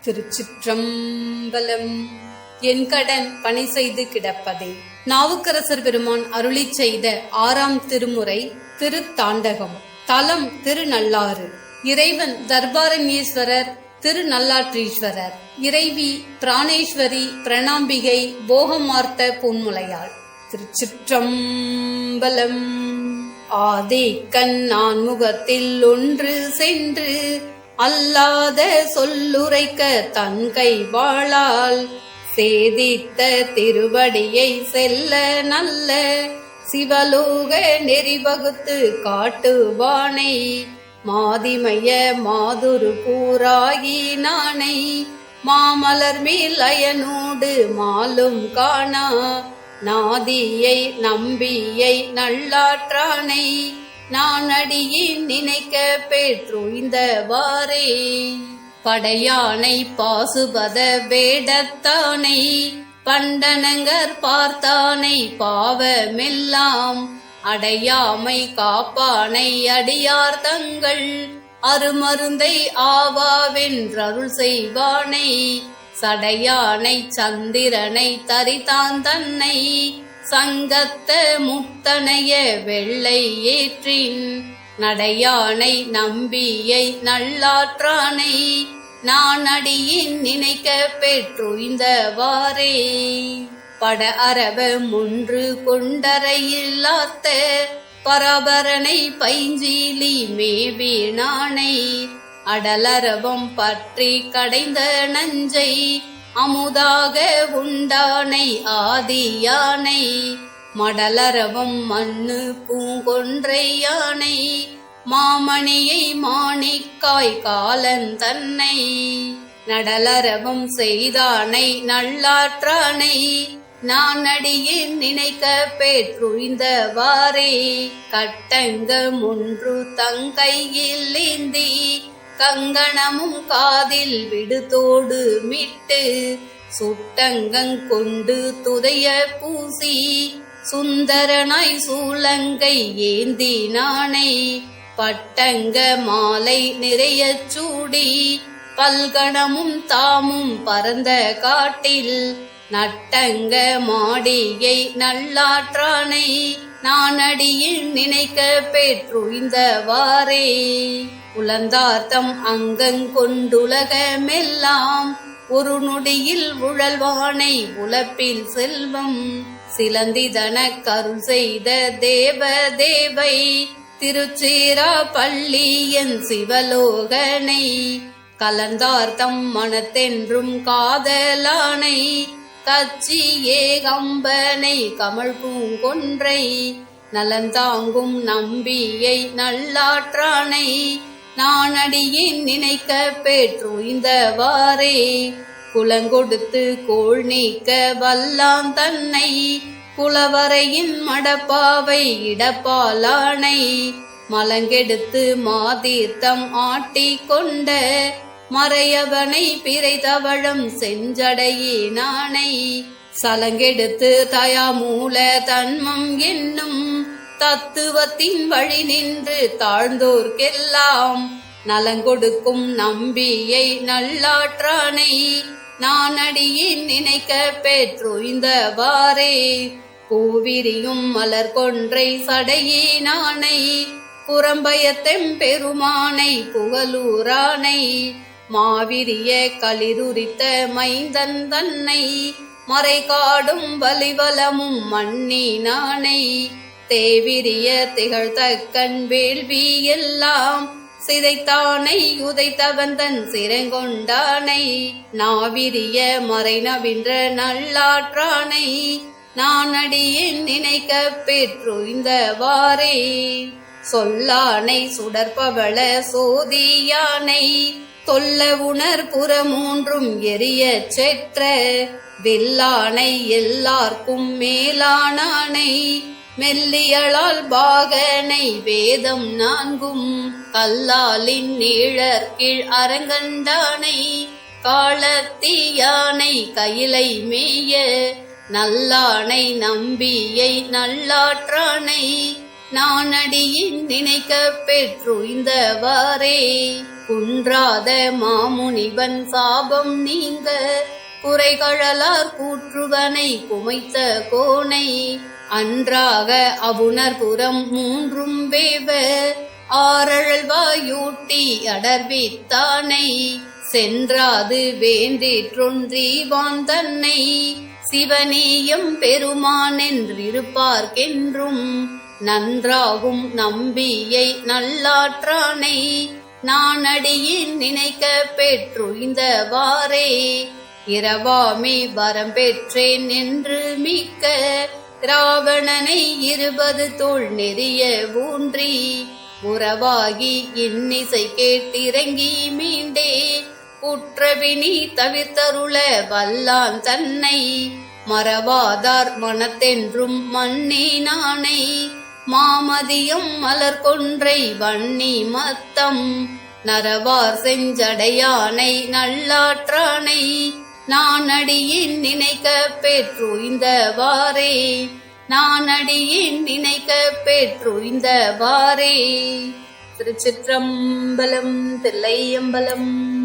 திருச்சிற்றம்பலம். என் கடன் பணி செய்து கிடப்பதே. நாவுக்கரசர் பெருமான் அருளி செய்த 6ஆம் திருமுறை திருத்தாண்டகம். தலம் திருநள்ளாறு. இறைவன் தர்பாரண்யேஸ்வரர், திருநள்ளாற்றீஸ்வரர். இறைவி பிராணேஸ்வரி, பிரணாம்பிகை, போகமார்த்த பொன்முலையாள். திருச்சிற்றம்பலம். ஆதே கண்ணான் முகத்தில் ஒன்று சென்று அல்லாத சொல்லுரைக்க தன் கை வாளால் சேதித்த திருவடியை செல்ல நல்ல சிவலோக நெறிவகுத்து காட்டுவானை மாதிமய மாதுரு கூறாகி நானை மாமலர் மேல் அயனோடு மாலும் காணா நாதியை நம்பியை நல்லாற்றானை நான் அடியின் நினைக்க பெற்றுய்ந்தவாறே. படையானை பாசுபத வேடத்தானை பண்டனங்கர் பார்த்தானை பாவமெல்லாம் அடையாமை காப்பானை அடியார் தங்கள் அருமருந்தை ஆவாவென்றருள் செய்வானை சடையானை சந்திரனை தரிதான் தன்னை சங்கத்த முத்தனைய வெள்ளை ஏற்றின் நடையானை நம்பியை நல்லாற்றானை நான் அடியின் நினைக்க பெற்றுய்ந்தவாறே. பட அரவ முன்று கொண்டரையில்லாத்த பரபரனை பைஞ்சீலி மேவினானை அடலரவம் பற்றி கடைந்த நஞ்சை அமுதாக உண்டானை ஆதியானை மடலரவம் மண்ணு பூங்கொன்றை யானை மாமணியை மாணிக்காய் காலன் தன்னை நடலரவம் செய்தானை நல்லாற்றானை நான் அடியின் நினைக்க பெற்றுய்ந்தவாறே. கட்டங்க முன்று தங்கையில் ஏந்தி கங்கணமும் காதில் விடுதோடு மிட்டு சுட்டங்கங் கொண்டு துதைய பூசி சுந்தரனாய் சூலங்கை ஏந்தினானை பட்டங்க மாலை நிறைய சூடி பல்கணமும் தாமும் பரந்த காட்டில் நட்டங்க மாடியை நல்லாற்றானை நான் அடியில் நினைக்க பெற்றுய்ந்தவாறே. உலந்தார்த்தம் அங்கங்கொண்டுலகமெல்லாம் ஒரு நொடியில் உழல்வானை உலப்பில் செல்வம் சிலந்திதன கருள் செய்த தேவ தேவை திருச்சேரா பள்ளி என் சிவலோகனை கலந்தார்த்தம் மனத்தென்றும் காதலானை கச்சி ஏகம்பனை கமல் பூங்கொன்றை நலந்தாங்கும் நம்பியை நல்லாற்றானை நான் அடியின் நினைக்க பெற்றுய்ந்தவாறே. குலங்கொடுத்து கோள் நீக்க வல்லான் தன்னை குலவரையின் மடப்பாவை இடப்பாலானை மலங்கெடுத்து மாதிர்த்தம் ஆட்டி கொண்ட மறையவனை பிறை தவழும் செஞ்சடையினானை சலங்கெடுத்து தயாமூல தன்மம் என்னும் தத்துவத்தின் வழி நின்று தாழ்ந்தோர்க்கெல்லாம் நலங்கொடுக்கும் நம்பியை நல்லாற்றானை நான் அடியின் நினைக்க பெற்றுய்ந்தவாறே. பூவிரியும் மலர் கொன்றை சடையினானை புறம்பயத்தெம் பெருமானை புகழூரானை மாவிரிய களிருரித்த மைந்தன் தன்னை மறை காடும் வலிவலமும் மண்ணினானை தேவிரிய திகழ்தக்கன் வேள்வி எல்லாம் சிதைத்தானை உதைத்தவந்தன் சிறங்கொண்டானை நாவிரிய மறைநவின்ற நல்லாற்றானை நான் அடியின் நினைக்க பெற்றுய்ந்தவாறே. சொல்லானை சுடற்பவள சோதியானை தொல்ல உணர் புறமூன்றும் எரிய செற்ற வில்லானை எல்லார்க்கும் மேலானானை மெல்லியளால் பாகனை வேதம் நான்கும் கல்லாலின் நீழற் கீழ் அரங்கண்டானை காலத்தீயானை கையிலை மேய நல்லானை நம்பியை நல்லாற்றானை நான் அடியின் நினைக்க பெற்றுய்ந்தவாறே. குன்றாத மாமுனிவன் சாபம் நீங்க குறைகழலார் கூற்றுவனை குமைத்த கோனை அன்றாக அவுணர்புறம் மூன்றும் வேவ ஆரழல்வாயூட்டி அடர்வித்தானை சென்றாது வேண்டிற்றொன்றீவான் தன்னை சிவனேயம் பெருமான் என்றிருப்பார்க்கென்றும் நன்றாகும் நம்பியை நல்லாற்றானை நானடியின் நினைக்க பெற்றுய்ந்தவாறே இரவாமே வரம் பெற்றேன் என்று மிக்க ராவணனை 20 தோள் நெறிய ஊன்றி உறவாகி இன்னிசை கேட்டிறங்கி மீண்டே குற்றவினி தவிர்த்தருள வல்லான் தன்னை மறவாதார் மனத்தென்றும் மன்னினானை மாமதியம் மலர் கொன்றை வன்னி மத்தம் நரவார் செஞ்சடையானை நல்லாற்றானை நானடியின் நினைக்க பெற்றுய்ந்தவாறே நானடியின் நினைக்க பெற்றுய்ந்தவாறே. திருச்சிற்றம்பலம். தில்லையம்பலம்.